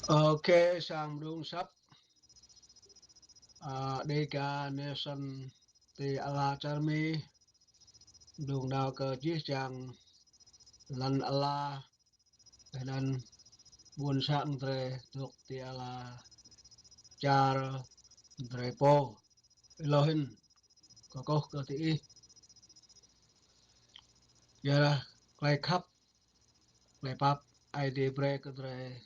Ok, sang đúng sắp Deka Nation thì Allah Charmi đường đào cờ chiếc chàng lần Allah dan buôn sang tre thuộc thì Allah char tre po Elohim có cơ thị giờ là lại khắp lại pap ai đi bre cái tre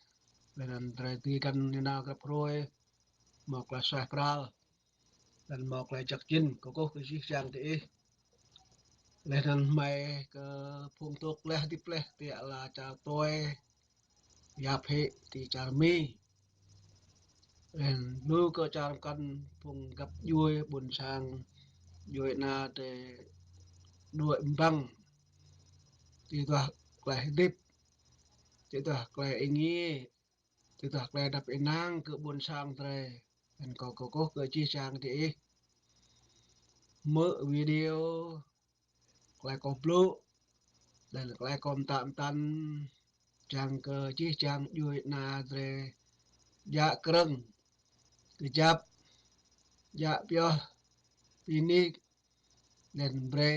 dan tre thì kan như nào gặp rồi một là sài pral dan một là chắc chín có cái chiếc chàng thị lên mày ke puntuk leh di pleh ti ala cha toy yap he ti charmi lên nu ko char kan pung gặp vui buồn sang vui na te đuổi băng ti ta kleh dip ti ta kleh ingi ti ta kleh dap inang ke buồn sang tre en ko ke chi sang ti mơ video kleh koplu dan kleh kom tam tan chang ke chi chang vui na tre dạ krâng kejap dạ pyo ini dan bre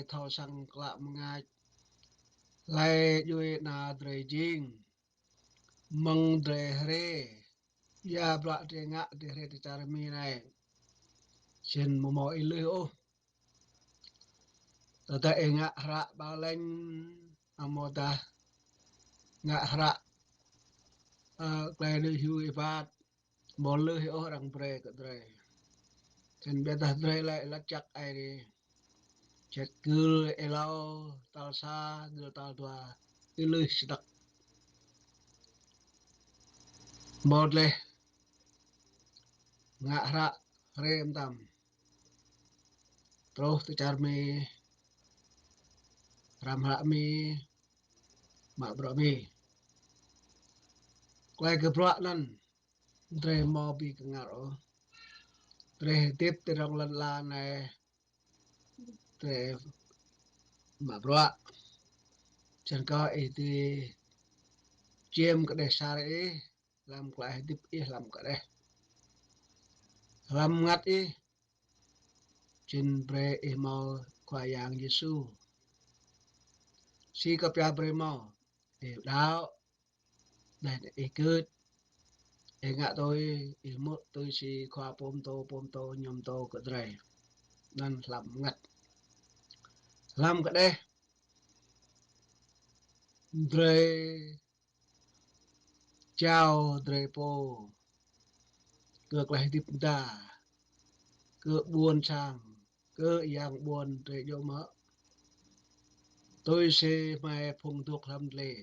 thao sang kla mengai lai yue na dre jing meng dre hre ya bra dre nga de hre de char mi nai sin mo ilu o ta enga hra ba leng amoda nga hra klai lu hu ibat mo lu o rang bre ka dre sin beta dre lai la chak ai ri chet kul elau talsa dul tal tua ilu sidak modle ngã ra rem tam terus tu charme ram ha mi ma bro mi quay ke bro nan dre mo bi ke ngaro dre tip te rong lan la này dre ma bro chen ko e ti chem ke de sare e lam quay tip e lam ke de lam ngat e chin bre e mo qua yang yesu si ka pya bre mo e dao đây e good e ngạ tôi ilmu tôi si khoa pom to nhom to cái dre nan làm ngặt làm cái đây dre chào dre po cược lại tiếp ta cược buồn sang cược yang buồn dre yo mỡ tôi sẽ mai phùng thuộc làm lệ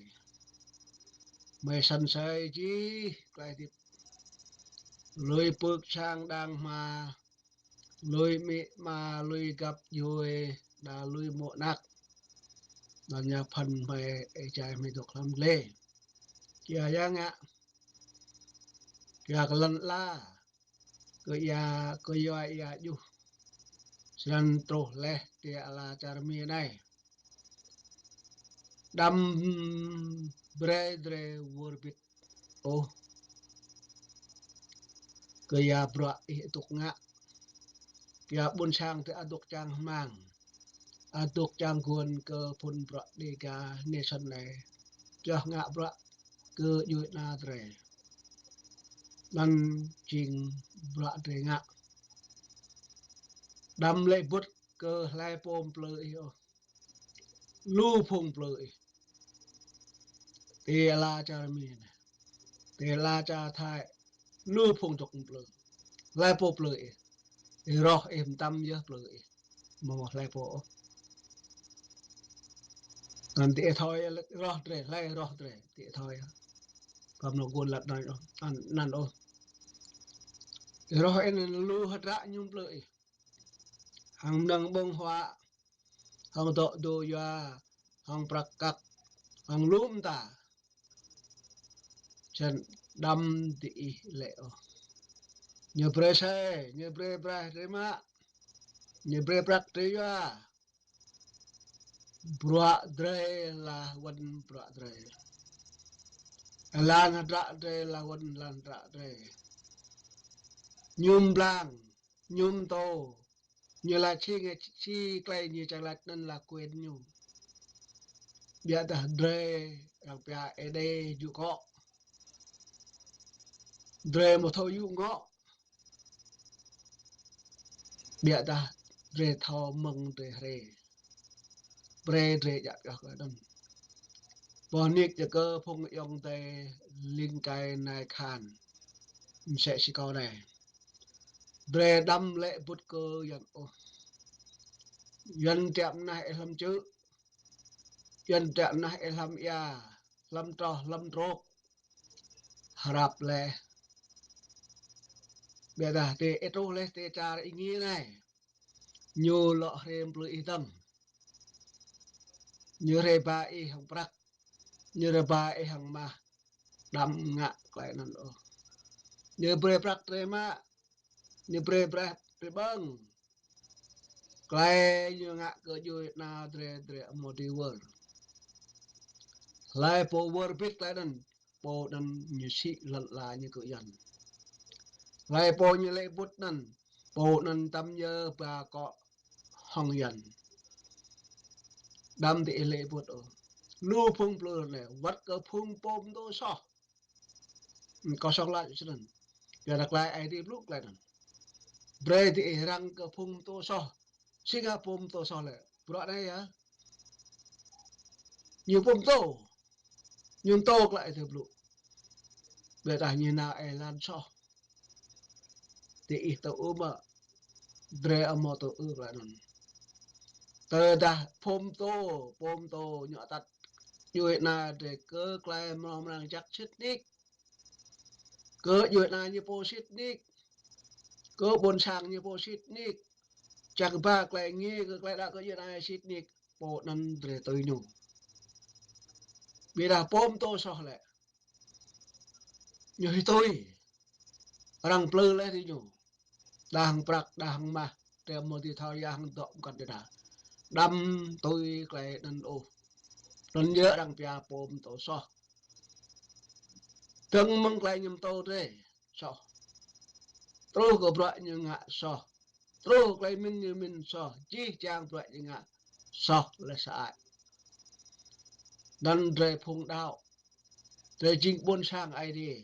mày sẵn sài chi lại tiếp lôi bước sang đang mà lôi mẹ mà lôi gặp rồi đã lôi mộ nát là nhà phần mày chạy mày thuộc làm lệ kia yang ạ kia cái lần la ke ya ya ju san tro le ti ala charmi này đam bre dre worbit o ke ya bra i tuk nga kia bun sang te aduk chang mang aduk chang kun ke pun bra de ga nation này cho nga bra ke yu na dre nan ching bra de nga đam le but ke lai pom ple yo lu phung ple ti ala charmi này te la cha thai lu phung chok ple lai po ple ro em tam ye ple mo lai po nanti thôi ro tre lai ro tre ti thôi cầm nó gon lật này rồi nan ô ro en lu hatra nhung ple hang nang bông hoa hang to do ya hang prakak hang lum ta chen đam ti le o nhớ pre sai nhớ pre pra tre ma nhớ pre prak tre ya bra dre la wan bra dre lan ra re lawan lan ra re nhum blang nhum tô như là chi cây như chẳng là nên là quên nhung bia ta dre yang pia ede ju ko dre một thôi ju ngọ bia ta dre thao mừng dre re bre dre dạ các cái đâm bỏ nick cho cơ phong yong tê linh cái này khan sẽ chỉ câu này dre đâm lệ bút cơ yang ô dân tiệm này làm chứ dân tiệm này làm ya làm trò làm rốt harap lệ bia ta te eto le te cha ý này nhiều lọ rem plui itam như re ba i hang prak như re ba i hang ma đam ngạ cái nan o như bre prak tre ma như bre bre bre bang cái như ngạ cơ như na tre tre modi wor lai po wor bit cái nan po nan như si lật la như cơ yan lai po như lệ bút nan po nan tam nhơ ba có hong yan đam thì lệ bút o lu phung plur này vắt cơ phung pom to so có xong lại chứ đừng giờ đặt lại ai đi lúc lại đừng bre thì răng cơ phung to so Singapore to so lại bữa đây á nhiều phung to nhưng to lại thì lụ để ta như nào ai lan so thì ít tàu mà bre ở mô tô lại đừng tờ ta phung to nhỏ tắt như na để cơ lại mà đang chắc chết đi cơ như na như po chết đi cơ bốn sang như po chết đi chắc ba cái nghe cái đã có gì này xịt nị bộ năn để tôi nhủ bây giờ bom tôi sao lại như tôi rằng plơ lên thì nhủ đang prak đang mà để một thì thao yang động cần để đã đâm tôi cái năn ô năn nhớ đang pia bom tôi sao từng mong cái nhầm tôi đấy sao tôi có loại như ngạ sao tôi cái mình như mình sao chỉ trang loại như ngạ sao là sai năn rề phùng đạo rề chính buôn sang ai đi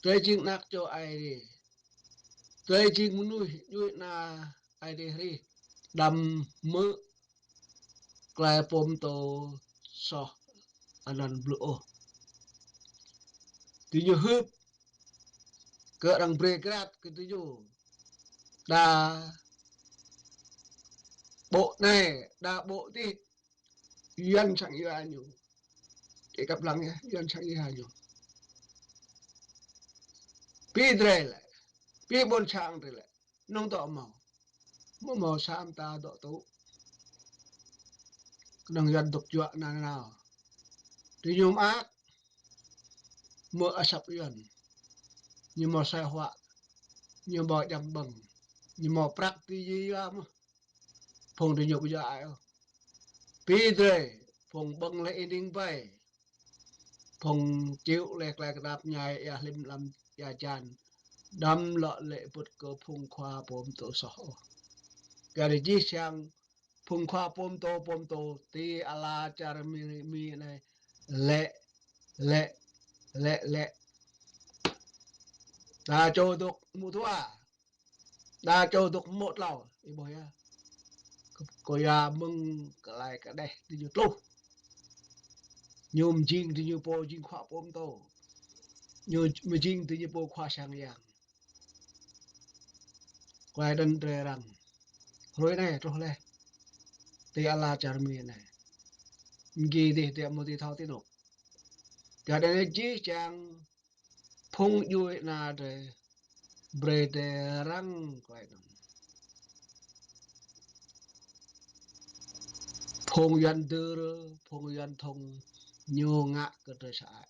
rề chính nạc cho ai đi rề chính muốn nuôi na ai đi ri đầm mơ cái pom to so anan blue thì như hướp cỡ đằng bre grat cái thứ như đà bộ này đà bộ thì dân chẳng như ai nhủ để cặp lăng nhé dân chẳng như ai nhủ pi dre lại pi bon chang dre lại nông tọ màu sam ta độ tụ đằng dân tục chọn nào thì nhung ác mưa sập dân như màu sai họa như màu đầm bằng như màu prak tí gì mà phong thì nhục giờ ai pi dre phong băng lại đinh bay phong chịu lẹt lẹt đạp nhai ya lim lam ya chan đâm lọ lệ bút cơ phong khoa bom tổ sọ cái này chỉ sang phong khoa bom tổ ti ala char mi này lệ lệ lệ đa châu tục mu thua đa châu tục một lầu đi bồi à coi à mừng cái lại cái đây đi như lâu nhôm jing thì như po jing khoa bom tổ như mà jing thì như po khoa sang yang quay đơn tre rằng rồi này thì ala char mi này ghi thì một thì thao tí nộp cái này chỉ chẳng phong vui na de bre de răng quay đó phong yan đưa phong yan thông nhiều ngạ cái trời sải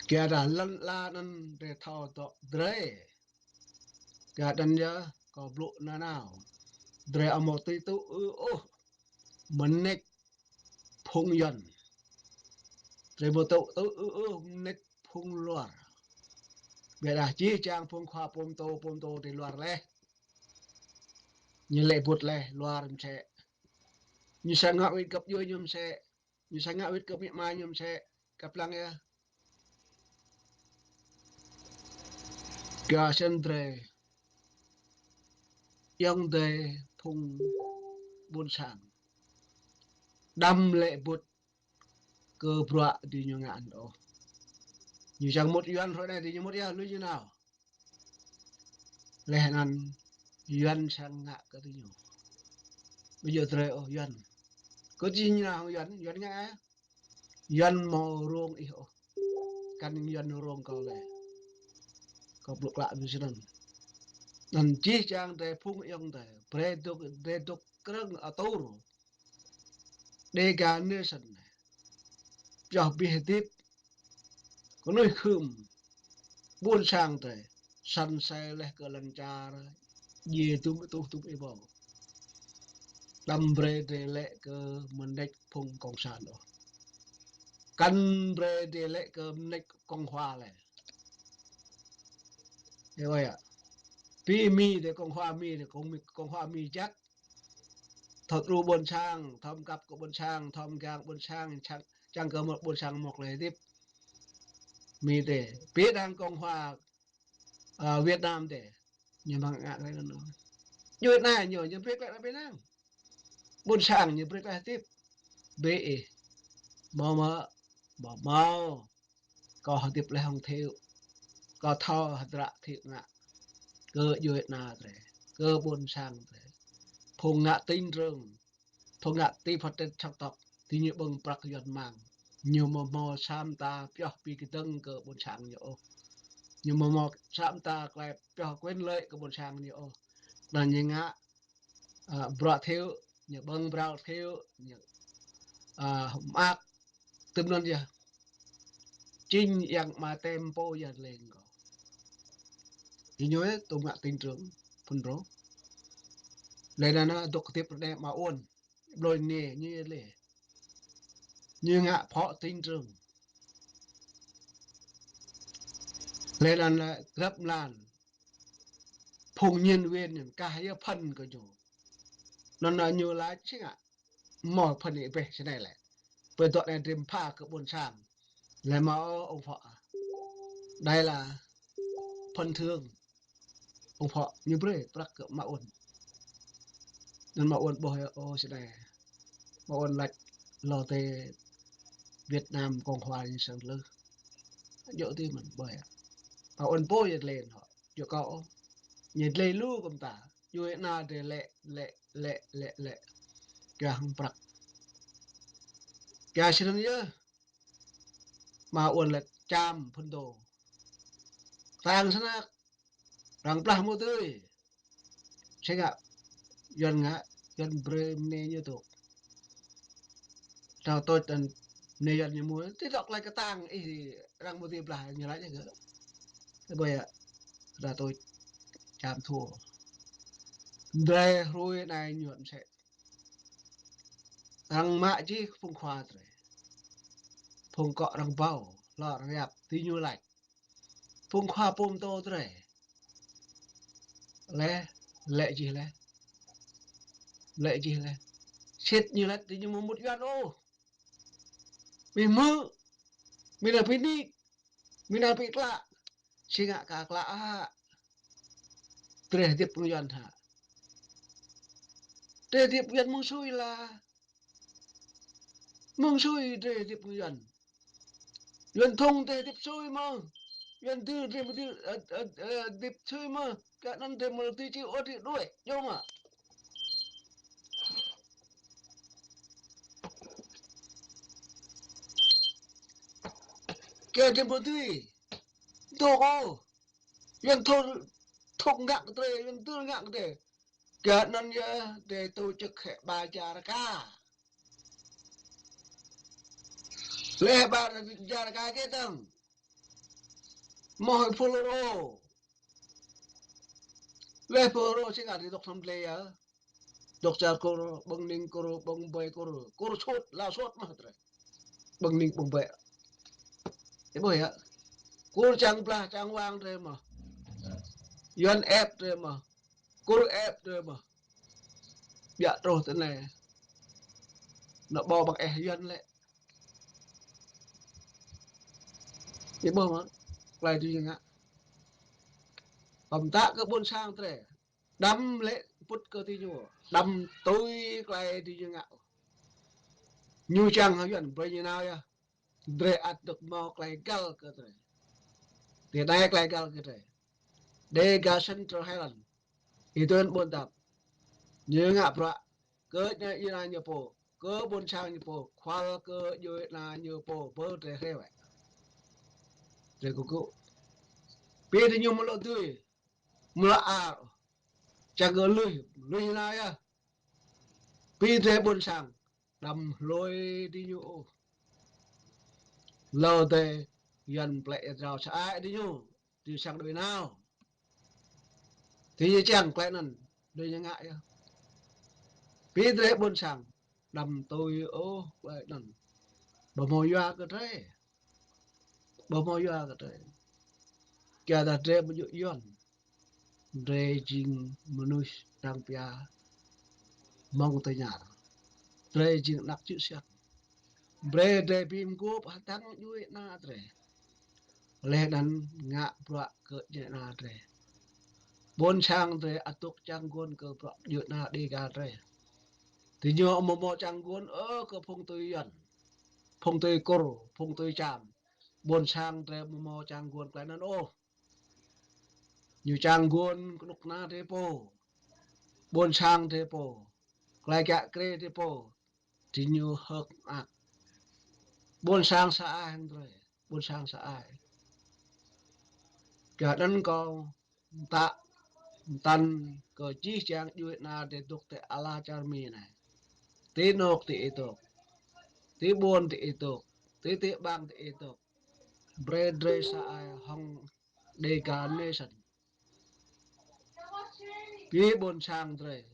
cái đó lăn la năn để thao to dre cái đàn nhớ có bộ na nào dre amot tu ô mình nét phong yan rồi bộ tụ tụ nét phung loa bây giờ chỉ trang phung khoa pom tô thì loa lẽ như lệ bút lệ loa làm sẽ như sang ngạo ít cặp vui nhom sẽ như sang ngạo ít cặp miệng mai nhom sẽ cặp lăng ya cả sân tre yong de phung buôn sang đâm lệ bút cơ bọa đi nhung ngạn đó như chẳng một yuan rồi này thì như một yuan như nào lẽ nan yuan sang ngạ cái thứ nhiều bây giờ tre ô yuan có gì như nào yuan yuan ngạ yuan màu ruộng yêu căn yuan ruộng có lẽ có bực lạ như thế này nan chỉ trang tre phung yong tre pre đục kreng atoro de ga nation cho bi tiếp có nơi khum buôn sang tre san sai leh ke lan cha ye tu e bo đâm bre de lệ ke mendek phung công sản đó căn bre de lệ ke mendek công hoa lệ thế vậy ạ pi mi de công hoa mi de công hoa mi chắc thật ru buôn sang thom cặp của buôn sang thom gang buôn sang chẳng cơ một buôn sang một lệ tiếp mi de pi đang công hoa Việt Nam de nhưng mà ngạn cái nó như này nhiều như biết lại là Việt Nam buôn sang như biết lại tiếp bê mà bỏ mau có tiếp lại không theo có thò hạt rạ thiệt ngạ cơ Việt Nam rồi cơ buôn sang rồi phùng ngạ tinh rừng phùng ngạ ti phát triển trong tộc thì như bưng bạc giọt màng nhiều mà mò sam ta cho bị cái tân cơ buôn sang nhiều nhiều mà mò sam ta lại cho quên lợi cơ buôn sang nhiều là như ngạ bọt theo như bưng bạc theo như mạc tùm luôn gì chinh yang mà tempo giờ lên có thì nhớ tôi ngạ tinh trưởng phun rô lấy là nó độc tiếp đẹp mà ôn rồi nè như lệ như ngạ phó tinh trưởng lấy là gấp làn phùng nhân viên cả hai phần cái chỗ nó nói như là chứ ạ mọi phần này về thế này lại về tội này tìm pha cái buồn sàng lấy mà ông phọ đây là phần thương ông phọ như bưởi bạc cỡ mà ôn nên mà ôn bồi ô thế này mà ôn lạch lò tê Việt Nam Cộng hòa như sơn lư dỗ thì mình bơi mà ôn bôi lên họ dỗ cậu nhìn lên lu công ta dỗ na để lệ kaya không bạc kaya xin nhớ mà ôn là cham phân đồ tang sana rang plah mo tươi sẽ gặp dân brem ne như tục sao tôi tận ne dân như muối thế đọc lại cái tang ý rang mo tươi plah như lại như thế bây giờ là tôi cham thua đây rồi này nhuận sẽ răng mạ chứ phung khoa rồi phung cọ răng vào lọ răng đẹp tí như lạnh phung khoa pom tô rồi lẽ lệ gì lẽ chết như lẽ tí như một gan ô mình mơ mình là pin đi mình là pin lạ xin ngạ cả lạ ha tre tiếp penguyan ha tre tiếp penguyan mong xui tre tiếp penguyan Yuan thông tre tiếp xui mà Yuan tư tre một tiếp xui mà cả năm tre một tí chịu ớt thì đuổi vô mà kể tre một tí tô cô Yuan thông ngạc tre Yuan tư ngạc tre cả năm tre tổ chức hệ ba cha ra ca lẽ ba cha ra ca cái tầng mọi phô lô lẽ phô lô sẽ gạt đi đọc thầm lệ á đọc cha cô bông ninh cô bông bê cô chốt lao chốt mà tre bông ninh bông bê thế bởi ạ cô chẳng pla chẳng wang rồi mà yon ép rồi mà cô ép rồi mà dạ rồi thế này nó bò bằng ép yon lại thế bởi mà lại đi ngạ cầm tạ các bốn sang thế đâm lệ put cơ thì nhủ đâm tôi lại đi ngạ như chẳng hay yon bây giờ nào ya dre at được mau lại gal cơ thế thì đây lại gal cơ thế đây ga Central Highland itu yang bontab như ngạ pra cơ nhà ina như po cơ bốn sang như po khoa cơ như na như po bơ thế thế vậy thế cũng pi thì nhiều một lọ tươi một lọ à chẳng có lười lười nào ya pi thế bốn sang đầm lôi đi nhủ lờ tê dần plệ rào trái đi nhủ thì sang đời nào thì như chẳng plệ nần đời như ngại ya pi thế bốn sang đầm tôi ô plệ nần bà mò yoa cái thế bà mò yoa cái thế kia đã thế bây giờ yon re jing manus đang pia mong tới nhà re jing nặc chữ xét bre de bim go patang yue na tre le dan nga pra ke je na tre bon chang tre atuk chang gon ke pra yu na đi ga tre thì nhớ mo chang gon ke phong tôi yan phong tôi kor phong tôi cham bon chang tre mo chang gon cái nan ô như chang gon lúc na thế po bon chang thế po lại cả kre thế po thì như hực à bon sang sa ai rồi bon sang sa ai cả đấng con ta tan có chi chang duit na để tục te ala charmi này tí nộp thì itu tí buồn thì itu tí bang thì itu bread sa ai hong đề cả nation pi buồn sang rồi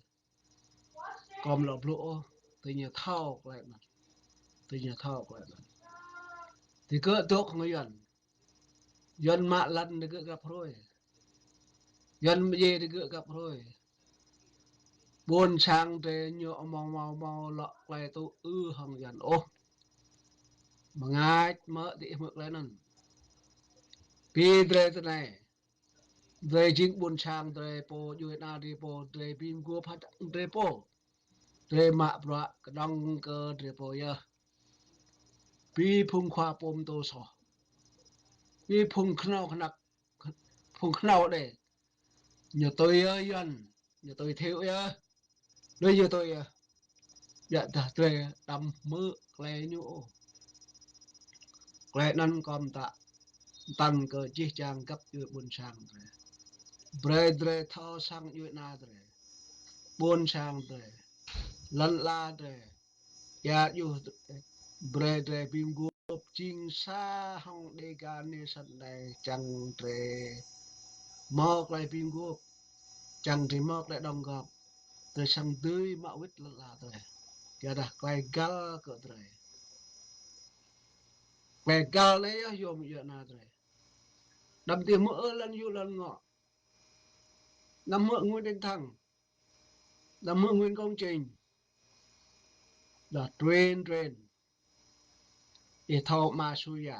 còn lộc lỗ thì nhà thao lại mà thì nhà thao lại mà thì cứ tục người dân mạ lần thì cứ gặp rồi dân gì thì cứ gặp rồi buồn sang thì nhọ mau lọ lại tôi hằng dần ô mà ngay mở thì mực lên nè pi tre thế này về chính buồn sang tre po du na tre po tre pin gua phát tre po tre mạ bra cái đong cơ tre po ya pi phung khoa pom to so pi phung khnou khnak phung khnou đây nhờ tôi yên nhờ tôi thiếu ya đây giờ tôi dạ ta tre đâm mưa lẹ nhũ lẹ năn com tạ tăng cơ chi trang cấp du buồn sang tre bre tre thao sang du na tre buồn sang tre lăn la tre ya yu bre tre pin gu ching sa hong de ga ne san này chẳng tre mọc lại pin gu chẳng tre mọc lại đồng gọp tre sang tươi mạo vít là tre ya dah quay gal ke tre quay gal này yo mi ya na tre đâm tiền mỡ lần yu lần ngọ năm mỡ nguyên đến thằng năm mỡ nguyên công trình là train để thao ma suya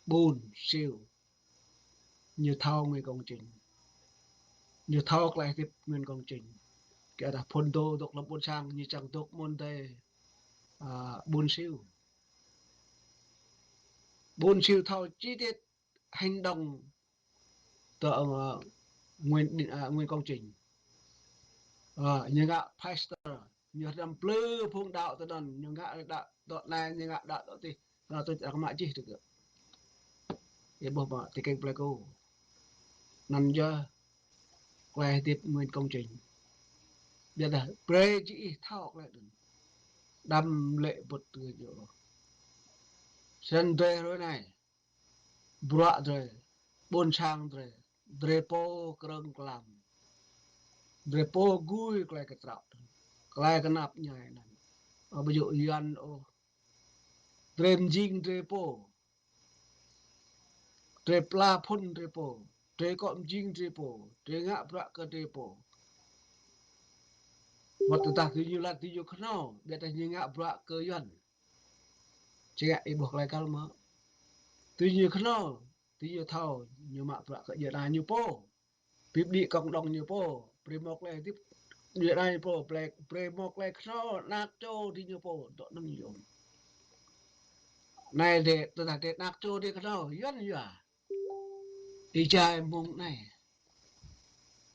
bùn siêu như thao nguyên công trình như thao lại tiếp nguyên công trình cái là phun đô độc lập buôn sang như chẳng độc môn tây buôn siêu thao chi tiết hành động từ nguyên công trình như gạ pastor như làm plư phong đạo từ đần như gạ đạo đoạn này như gạ đạo thì là tôi chẳng mãi chi được để bỏ bỏ thì kênh pleco nằm cho quay tiếp nguyên công trình bây giờ pre chỉ thao lại đừng đâm lệ bật từ chỗ sân tre rồi này bọa rồi bôn sang rồi drepo kereng kelam drepo gui kelai ketrap kelai kenap nyai nan ví dụ yan o drem jing drepo tre pla phun tre po tre cọm jing tre po tre ngạ bra cơ tre po mà tụi ta cứ như là tí như khăn nào để ta như ngạ bra cơ yuan chị ấy buộc lại cal mà tuy như khăn nào tí như thao như mạ bra cơ giờ này như po bịp đi cộng đồng như po primok lại tiếp giờ này po plek primok lại khăn nào nát châu tí như po đó nó nhiều này để tụi ta để nát châu đi khăn nào yuan như à đi chơi mông này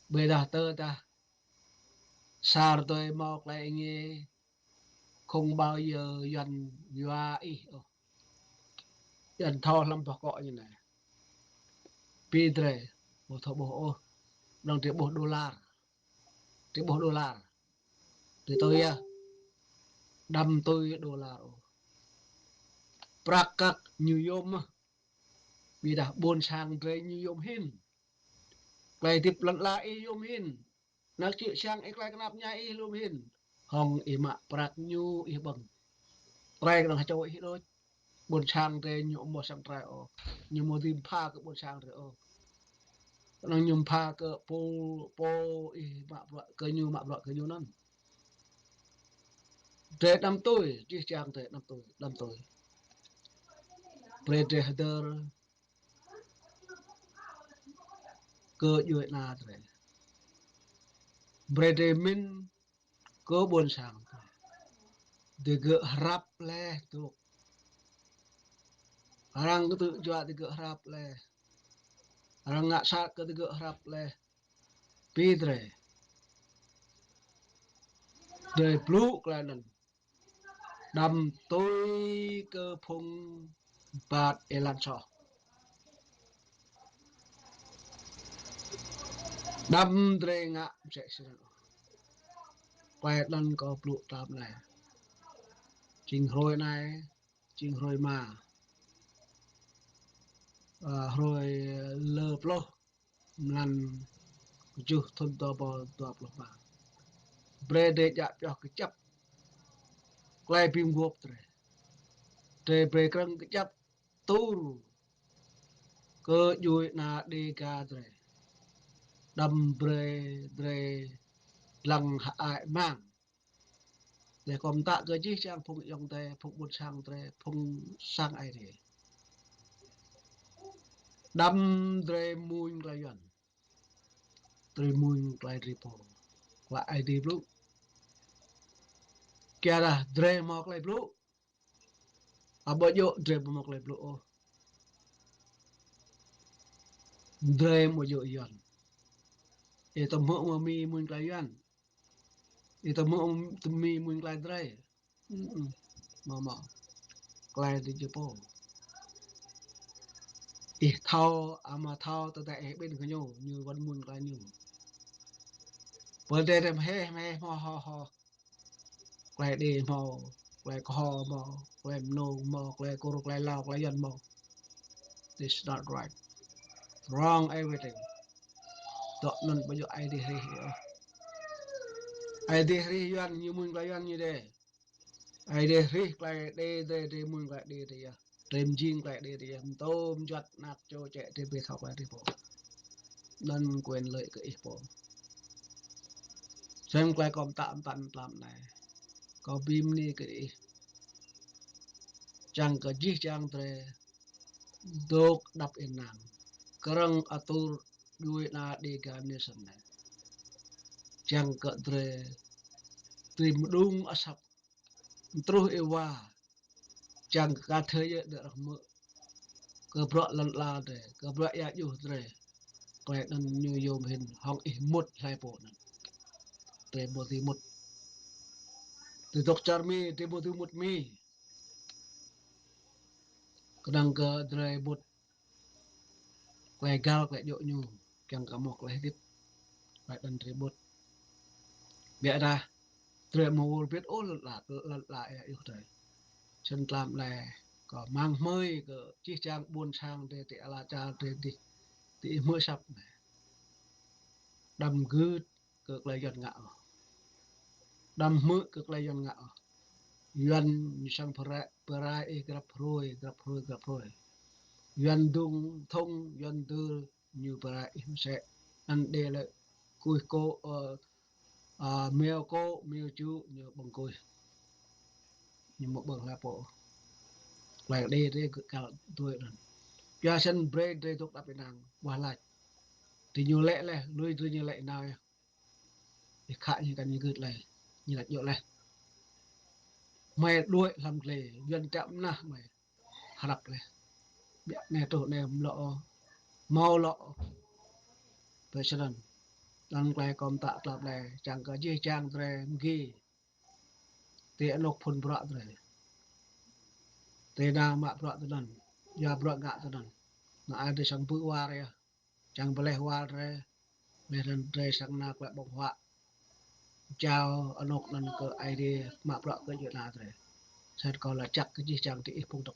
bây giờ tơ ta sao tôi mọc lại nghe không bao giờ dần dọa ý dần thò lắm bọc gọi như này Pedre một thọ bộ đồng tiền bộ đô la thì tôi đâm tôi đô la prakak New York vì đã buôn sang tới New York hin lại tiếp lần lại York hin nó chịu sang ek lại kenapa nyai lum hin hong ima prak new i bang trai đang cho ý đôi buôn sang tới nhộm một sang trai nhưng mà tìm pha cái buôn sang rồi nó nhung pha cái po po i mạ vợ cái như non tre năm tôi chỉ trang tre năm tôi pre tre hader cơ duệ na tre pre tre min cơ buôn sang de ge harap le tu orang cái tự jua de ge harap le orang ngak sa ke de ge harap le pidre de plu klanan đâm tôi cơ phong bạt elan cho đâm dre ngạ sẽ quay lần có plu tam này trình rồi mà rồi lơ plo lần chu thôn to plo mà bre de ja cho cái chấp quay pim gộp tre bre krang cái chấp tu cơ duy na đi ca tre đâm bre lăng hại mang để còn tạ cơ chi trang phụng dòng tề phụng một sang tề phụng sang ai thì đâm dre muin klayan dre muin klay ripo qua ai đi blue kia là dre mọc lại blue à bao nhiêu dre mọc lại blue dre một dụ yan itu mau mi muin klayan itu mau mi muin klay dre mama klay di jepo thao ama thao tao tại bên cái nhau như vẫn muin klay như bữa đây em he ho klay đi mò klay ho mò klay no mò klay koro klay lao klay yan mò this not right wrong everything dok non bayo ID ri yan như mun klay yan như đây ID ri klay de mun klay de thì tem jing klay de thì tôm chặt nạp cho trẻ thì biết học lại thì bộ nên quyền lợi cái bộ xem klay còn tạm tạm làm này có bim ni cái chẳng có gì chẳng tre dok đập enang kerang atur duit na di garnison này chẳng có tre tìm đúng asap terus ewa chẳng cả thế giới được mơ cơ bọ lần la để cơ bọ ya yêu tre quẹt nên như yom hình hong một hai bộ này tre bộ thì một từ dokter mi tre bộ thì một mi kadang ke tre bộ quẹt gal quẹt dội nyu chẳng cả một lại tiếp quẹt dan tre bộ bịa ra tre mồ biết ô lật lại yêu tre chân làm lè có mang mơi có chi trang buôn sang để là cha để thì mưa sập này đầm gư cực lại giật ngạo đầm mưa cực lại giật ngạo dân sang prai grab rồi Duyên dung thông duyên tư như bà sẽ ăn đề lại cùi cô mèo cô mèo chú như bằng cùi như một bằng là bộ lại đi đi cả tuổi rồi cho sân break đi tục đạp nàng qua lại thì nhiều lệ này nuôi tôi như lệ nào thì khá như cái như gửi này như là chỗ này mày đuổi làm lề duyên chậm na mày harap này biết này tổ này lọ mau lọ vậy cho nên đang lại còn tạ tập này chẳng có gì trang rồi ghi thì anh lộc phun bọt rồi thì nào mà bọt từ lần giờ bọt gạ từ lần nó ai đi sang bự hoa rồi chẳng bể hoa rồi nên rồi sang nào lại bông hoa chào anh lộc lần cái ID mà bọt cái chuyện nào rồi sẽ còn là chắc cái gì chẳng thì ít phong tục